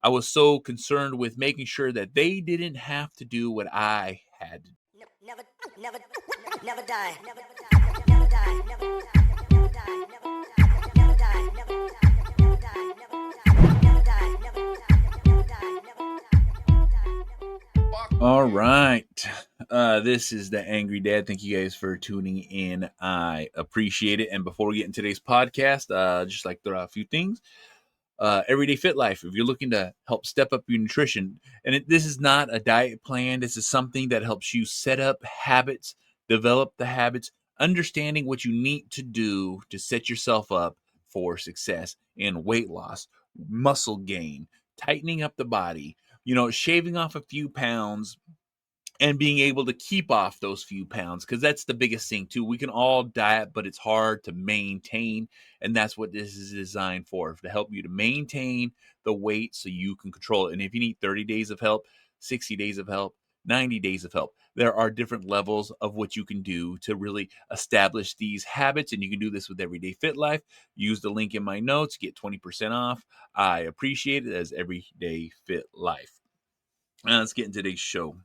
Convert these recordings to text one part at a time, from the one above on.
I was so concerned with making sure that they didn't have to do what I had to. Never, never, never die. Never die. Never die. Never die. Never die. Never die. Never die. Never die. Never die. Never die. All right. This is the Angry Dad. Thank you guys for tuning in. I appreciate it. And before we get into today's podcast, just like throw out a few things. Everyday Fit Life. If you're looking to help step up your nutrition, and this is not a diet plan, this is something that helps you set up habits, develop the habits, understanding what you need to do to set yourself up for success in weight loss, muscle gain, tightening up the body, shaving off a few pounds, and being able to keep off those few pounds, because that's the biggest thing too. We can all diet, but it's hard to maintain, and that's what this is designed for, to help you to maintain the weight so you can control it. And if you need 30 days of help, 60 days of help, 90 days of help, there are different levels of what you can do to really establish these habits, and you can do this with Everyday Fit Life. Use the link in my notes, get 20% off. I appreciate it, as Everyday Fit Life. Now let's get into today's show.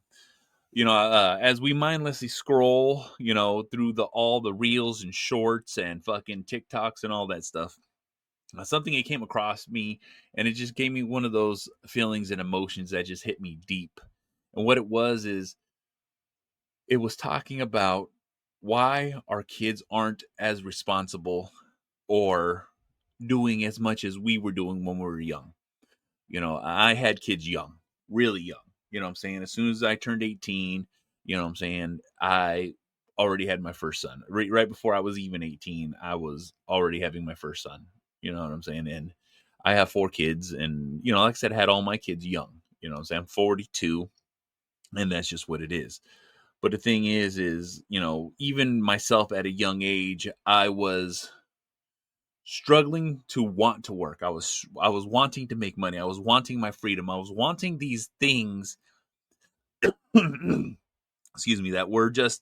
As we mindlessly scroll, through all the reels and shorts and fucking TikToks and all that stuff, something that came across me, and it just gave me one of those feelings and emotions that just hit me deep. And what it was is, it was talking about why our kids aren't as responsible or doing as much as we were doing when we were young. I had kids young, really young. You know what I'm saying? As soon as I turned 18, I already had my first son. Right before I was even 18, I was already having my first son. You know what I'm saying? And I have 4 kids, and, like I said, I had all my kids young. You know what I'm saying? I'm 42, and that's just what it is. But the thing is, even myself at a young age, I was struggling to want to work. I was wanting to make money. I was wanting my freedom. I was wanting these things excuse me, that were just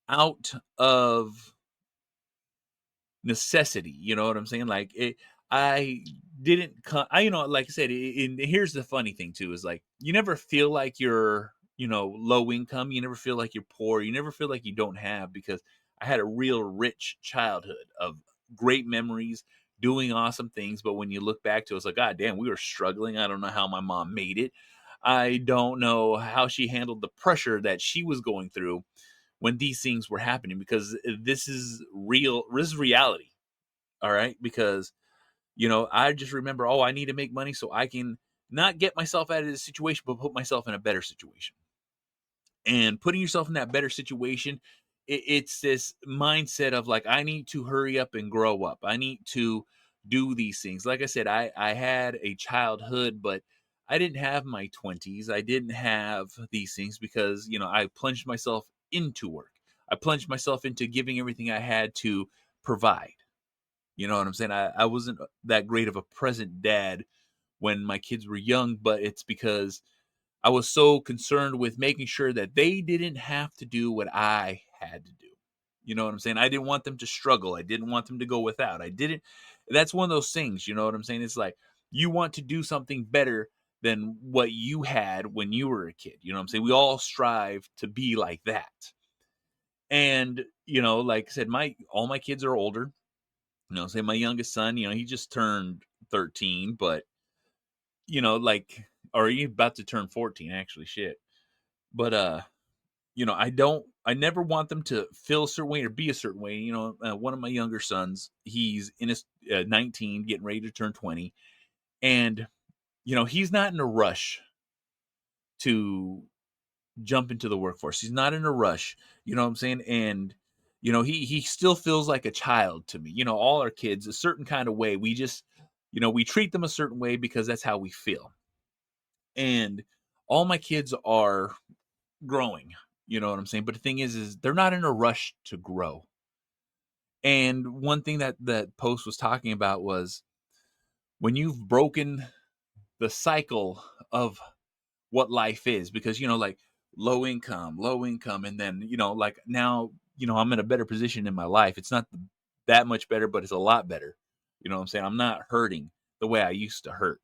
out of necessity. You know what I'm saying? Like, I didn't come, like I said, and here's the funny thing too, is like, you never feel like you're, low income. You never feel like you're poor. You never feel like you don't have, because I had a real rich childhood of great memories, doing awesome things. But when you look back to it, it's like, God damn, we were struggling. I don't know how my mom made it. I don't know how she handled the pressure that she was going through when these things were happening, because this is real. This is reality. All right. Because, I just remember, I need to make money so I can not get myself out of this situation, but put myself in a better situation. And putting yourself in that better situation, it's this mindset of like, I need to hurry up and grow up. I need to do these things. Like I said, I had a childhood, but I didn't have my 20s. I didn't have these things because, I plunged myself into work. I plunged myself into giving everything I had to provide. You know what I'm saying? I wasn't that great of a present dad when my kids were young, but it's because I was so concerned with making sure that they didn't have to do what I had to do. You know what I'm saying? I didn't want them to struggle. I didn't want them to go without. That's one of those things, you know what I'm saying? It's like, you want to do something better than what you had when you were a kid. You know what I'm saying? We all strive to be like that. And, like I said, all my kids are older. Say my youngest son, he just turned 13, but, like, or he's about to turn 14, actually, shit. But, I never want them to feel a certain way or be a certain way. One of my younger sons, he's in his 19, getting ready to turn 20. And, he's not in a rush to jump into the workforce. He's not in a rush. You know what I'm saying? And, he still feels like a child to me. All our kids, a certain kind of way. We just, we treat them a certain way because that's how we feel. And all my kids are growing. You know what I'm saying? But the thing is they're not in a rush to grow. And one thing that post was talking about was, when you've broken the cycle of what life is, because, like, low income, and then, like, now, I'm in a better position in my life. It's not that much better, but it's a lot better. You know what I'm saying? I'm not hurting the way I used to hurt.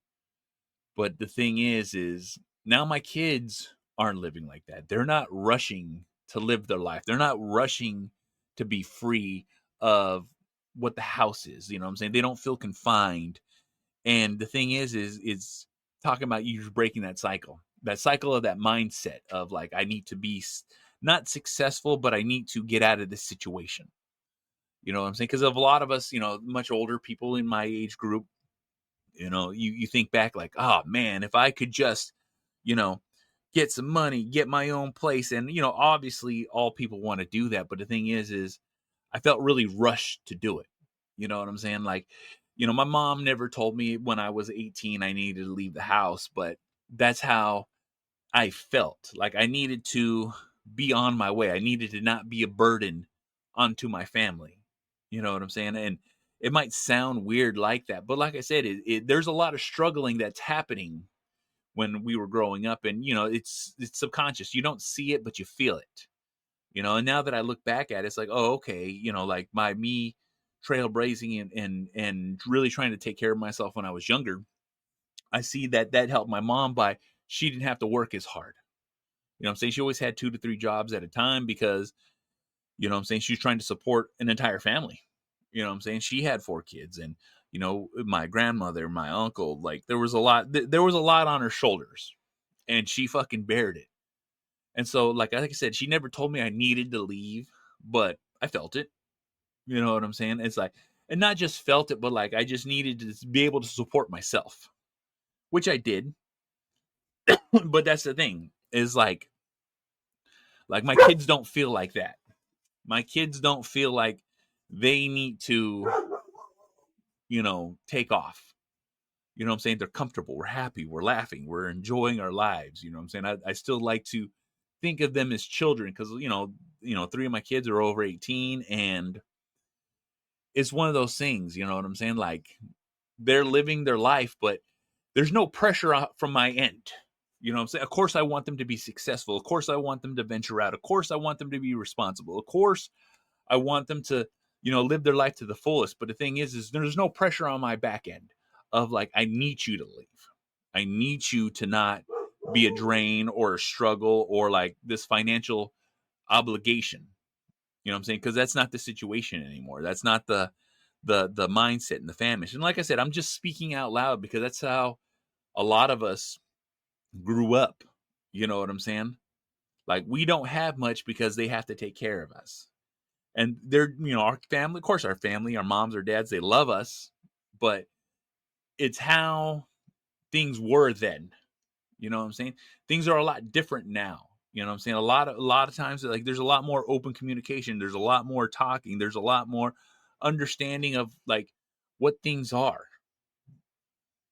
But the thing is now my kids aren't living like that. They're not rushing to live their life. They're not rushing to be free of what the house is. You know what I'm saying? They don't feel confined. And the thing is talking about you breaking that cycle of that mindset of like, I need to be not successful, but I need to get out of this situation. You know what I'm saying? Because of a lot of us, much older people in my age group, you think back like, oh man, if I could just, you know, get some money, get my own place. And, obviously all people want to do that. But the thing is I felt really rushed to do it. You know what I'm saying? Like, my mom never told me when I was 18 I needed to leave the house, but that's how I felt. Like I needed to be on my way. I needed to not be a burden onto my family. You know what I'm saying? And it might sound weird like that, but like I said, there's a lot of struggling that's happening when we were growing up, and it's subconscious. You don't see it, but you feel it. And now that I look back at it, it's like, oh, okay, like me trailblazing and really trying to take care of myself when I was younger. I see that helped my mom by she didn't have to work as hard. You know what I'm saying? She always had 2 to 3 jobs at a time because, you know what I'm saying, she was trying to support an entire family. You know what I'm saying? She had 4 kids, and, my grandmother, my uncle, like there was a lot on her shoulders, and she fucking bared it. And so, like I said, she never told me I needed to leave, but I felt it. You know what I'm saying? It's like, and not just felt it, but like I just needed to be able to support myself, which I did. But that's the thing is like my kids don't feel like that. My kids don't feel like they need to, take off. You know what I'm saying? They're comfortable. We're happy. We're laughing. We're enjoying our lives. You know what I'm saying? I still like to think of them as children because, 3 of my kids are over 18, and it's one of those things, you know what I'm saying? Like they're living their life, but there's no pressure from my end. You know what I'm saying? Of course, I want them to be successful. Of course, I want them to venture out. Of course, I want them to be responsible. Of course, I want them to, live their life to the fullest. But the thing is there's no pressure on my back end of like, I need you to leave. I need you to not be a drain or a struggle or like this financial obligation. You know what I'm saying? Because that's not the situation anymore. That's not the mindset and the family. And like I said, I'm just speaking out loud because that's how a lot of us grew up. You know what I'm saying? Like we don't have much because they have to take care of us. And they're, our family, of course, our family, our moms or dads, they love us, but it's how things were then. You know what I'm saying? Things are a lot different now. You know what I'm saying? A lot of times, like there's a lot more open communication. There's a lot more talking. There's a lot more understanding of like what things are,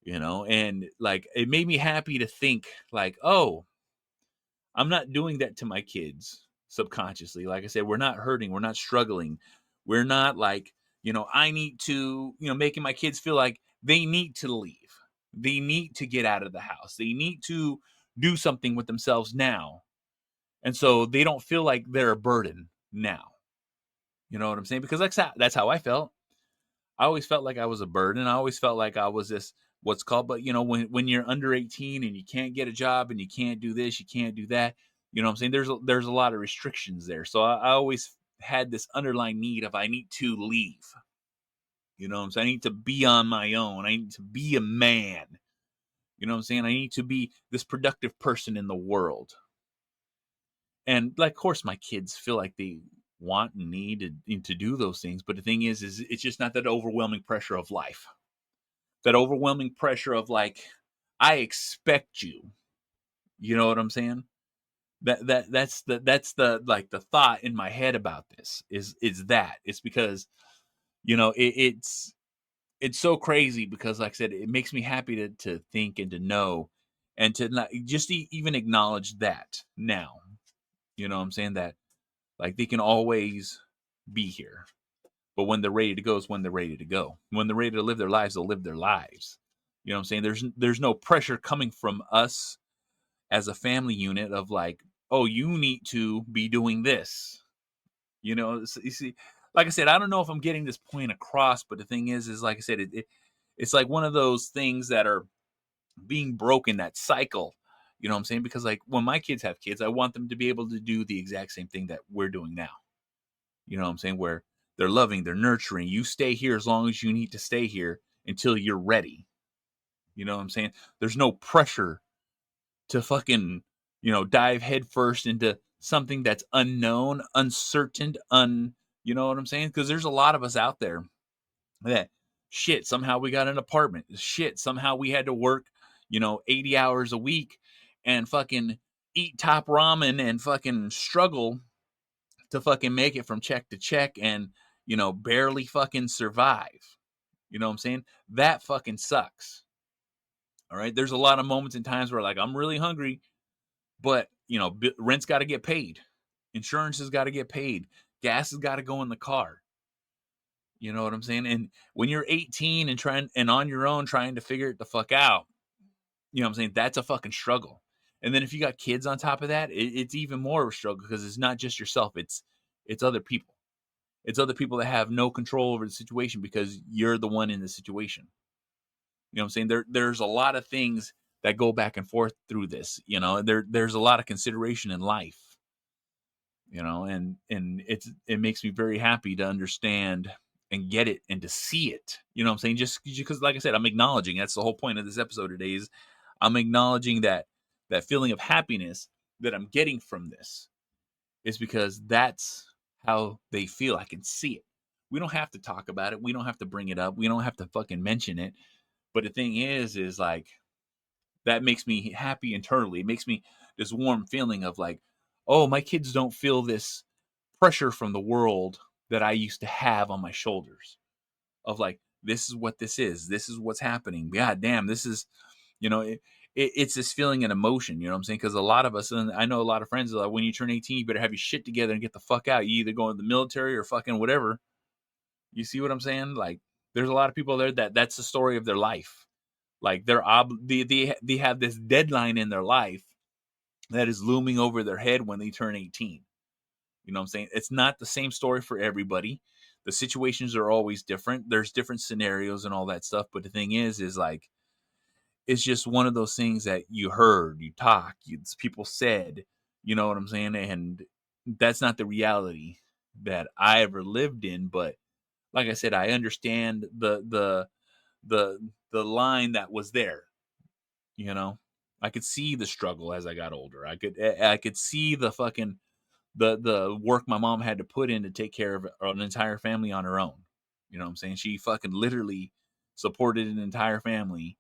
and like it made me happy to think like, oh, I'm not doing that to my kids subconsciously. Like I said, we're not hurting. We're not struggling. We're not like, I need to, making my kids feel like they need to leave. They need to get out of the house. They need to do something with themselves now. And so they don't feel like they're a burden now. You know what I'm saying? Because that's how I felt. I always felt like I was a burden. I always felt like I was this what's called, but when you're under 18 and you can't get a job and you can't do this, you can't do that. You know what I'm saying? There's a lot of restrictions there. So I always had this underlying need of I need to leave. You know what I'm saying? I need to be on my own. I need to be a man. You know what I'm saying? I need to be this productive person in the world. And like, of course, my kids feel like they want and need to do those things. But the thing is it's just not that overwhelming pressure of life. That overwhelming pressure of like, I expect you. You know what I'm saying? That's the like the thought in my head about this is that it's because, it's so crazy because like I said, it makes me happy to think and to know and to not just even acknowledge that now. You know what I'm saying? That like they can always be here. But when they're ready to go is when they're ready to go. When they're ready to live their lives, they'll live their lives. You know what I'm saying? There's no pressure coming from us as a family unit of like, oh, you need to be doing this. You see, like I said, I don't know if I'm getting this point across, but the thing is like I said, it's like one of those things that are being broken, that cycle. You know what I'm saying? Because like when my kids have kids, I want them to be able to do the exact same thing that we're doing now. You know what I'm saying? Where they're loving, they're nurturing. You stay here as long as you need to stay here until you're ready. You know what I'm saying? There's no pressure to fucking, dive headfirst into something that's unknown, uncertain, you know what I'm saying? Because there's a lot of us out there that shit, somehow we got an apartment. Shit, somehow we had to work, 80 hours a week and fucking eat top ramen and fucking struggle to fucking make it from check to check and, barely fucking survive. You know what I'm saying? That fucking sucks. All right. There's a lot of moments and times where like I'm really hungry, but rent's got to get paid. Insurance has got to get paid. Gas has got to go in the car. You know what I'm saying? And when you're 18 and on your own trying to figure it the fuck out, you know what I'm saying? That's a fucking struggle. And then if you got kids on top of that, it's even more of a struggle because it's not just yourself. It's other people. It's other people that have no control over the situation because you're the one in the situation. You know what I'm saying? There's a lot of things that go back and forth through this. There's a lot of consideration in life. And it makes me very happy to understand and get it and to see it. You know what I'm saying? Just because, like I said, I'm acknowledging. That's the whole point of this episode today is I'm acknowledging that feeling of happiness that I'm getting from this is because that's how they feel. I can see it. We don't have to talk about it. We don't have to bring it up. We don't have to fucking mention it. But the thing is like, that makes me happy internally. It makes me this warm feeling of like, oh, my kids don't feel this pressure from the world that I used to have on my shoulders of like, this is what this is. This is what's happening. God damn, this is, it's this feeling and emotion, you know what I'm saying? Because a lot of us, and I know a lot of friends, are like, when you turn 18, you better have your shit together and get the fuck out. You either go in the military or fucking whatever. You see what I'm saying? Like, there's a lot of people there that's the story of their life. Like they have this deadline in their life that is looming over their head when they turn 18. You know what I'm saying? It's not the same story for everybody. The situations are always different. There's different scenarios and all that stuff. But the thing is like, it's just one of those things that you heard, you talked, people said, you know what I'm saying? And that's not the reality that I ever lived in. But like I said, I understand the line that was there. I could see the struggle as I got older. I could see the fucking the work my mom had to put in to take care of an entire family on her own. You know what I'm saying? She fucking literally supported an entire family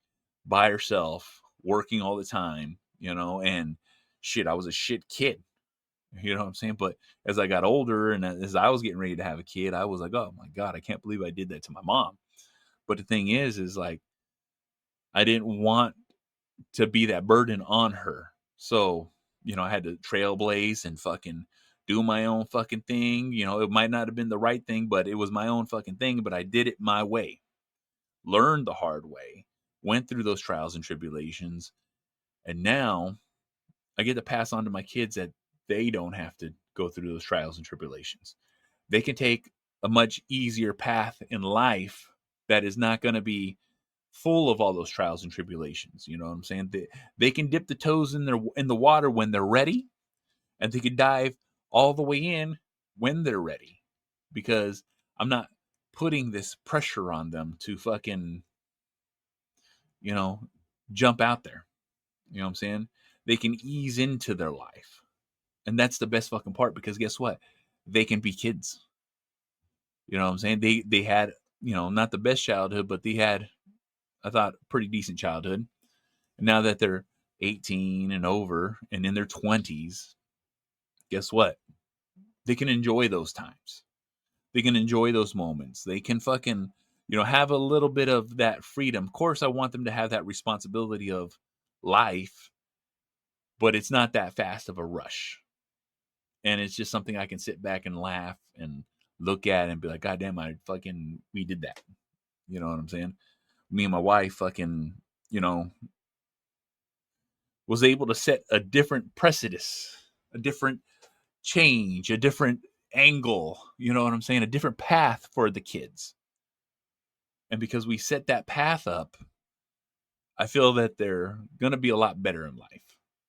by herself, working all the time, and shit, I was a shit kid. You know what I'm saying? But as I got older and as I was getting ready to have a kid, I was like, oh my God, I can't believe I did that to my mom. But the thing is like, I didn't want to be that burden on her. So, I had to trailblaze and fucking do my own fucking thing. It might not have been the right thing, but it was my own fucking thing. But I did it my way, learned the hard way, went through those trials and tribulations. And now I get to pass on to my kids that they don't have to go through those trials and tribulations. They can take a much easier path in life that is not going to be full of all those trials and tribulations. You know what I'm saying? They can dip the toes in the water when they're ready, and they can dive all the way in when they're ready, because I'm not putting this pressure on them to fucking, jump out there. You know what I'm saying? They can ease into their life. And that's the best fucking part, because guess what? They can be kids. You know what I'm saying? They had, not the best childhood, but they had, I thought, pretty decent childhood. And now that they're 18 and over and in their 20s, guess what? They can enjoy those times. They can enjoy those moments. They can fucking, have a little bit of that freedom. Of course, I want them to have that responsibility of life, but it's not that fast of a rush. And it's just something I can sit back and laugh and look at and be like, God damn, we did that. You know what I'm saying? Me and my wife fucking, was able to set a different precedent, a different change, a different angle, you know what I'm saying? A different path for the kids. And because we set that path up, I feel that they're gonna be a lot better in life.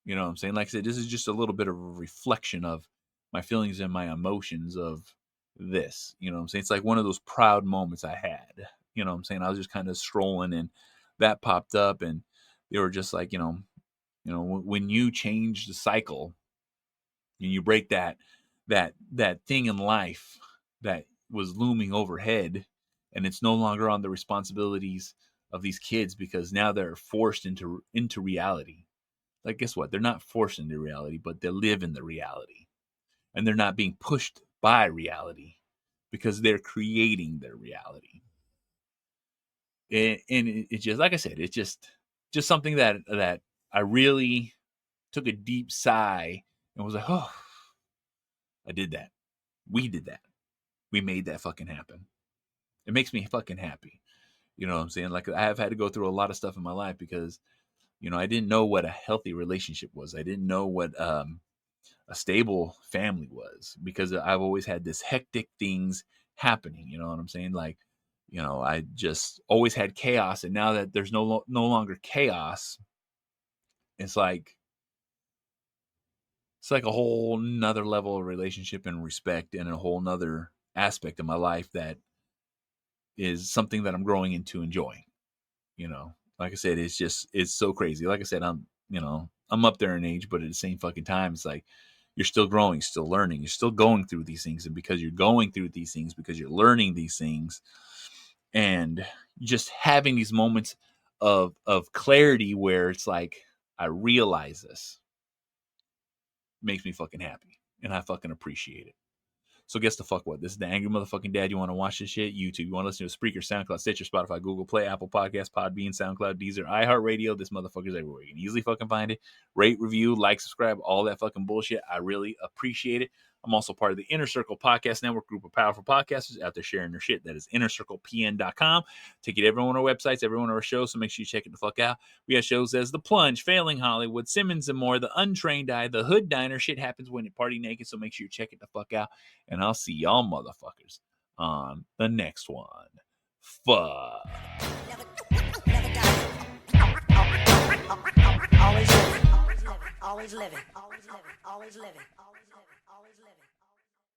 You know what I'm saying? Like I said, this is just a little bit of a reflection of my feelings and my emotions of this. You know what I'm saying? It's like one of those proud moments I had. You know what I'm saying? I was just kind of strolling and that popped up and they were just like, when you change the cycle and you break that thing in life that was looming overhead, and it's no longer on the responsibilities of these kids because now they're forced into reality. Like, guess what? They're not forced into reality, but they live in the reality, and they're not being pushed by reality because they're creating their reality. And it's just like I said, it's just something that I really took a deep sigh and was like, oh, I did that. We did that. We made that fucking happen. It makes me fucking happy. You know what I'm saying? Like, I have had to go through a lot of stuff in my life because, I didn't know what a healthy relationship was. I didn't know what a stable family was because I've always had this hectic things happening. You know what I'm saying? Like, I just always had chaos. And now that there's no longer chaos, it's like a whole nother level of relationship and respect and a whole nother aspect of my life that is something that I'm growing into enjoying. Like I said, it's so crazy. Like I said, I'm up there in age, but at the same fucking time, it's like you're still growing, still learning, you're still going through these things. And because you're going through these things, because you're learning these things and just having these moments of clarity where it's like, I realize this makes me fucking happy and I fucking appreciate it. So guess the fuck what? This is the Angry Motherfucking Dad. You want to watch this shit? YouTube. You want to listen to Spreaker, SoundCloud, Stitcher, Spotify, Google Play, Apple Podcasts, Podbean, SoundCloud, Deezer, iHeartRadio. This motherfucker's everywhere. You can easily fucking find it. Rate, review, like, subscribe, all that fucking bullshit. I really appreciate it. I'm also part of the Inner Circle Podcast Network, group of powerful podcasters out there sharing their shit. That is innercirclepn.com. Take it to every one of our websites, every one of our shows, so make sure you check it the fuck out. We have shows as The Plunge, Failing Hollywood, Simmons and More, The Untrained Eye, The Hood Diner. Shit happens when you party naked, so make sure you check it the fuck out. And I'll see y'all motherfuckers on the next one. Fuck. Never die. Always living. Always living. Always living. Always living. Always living.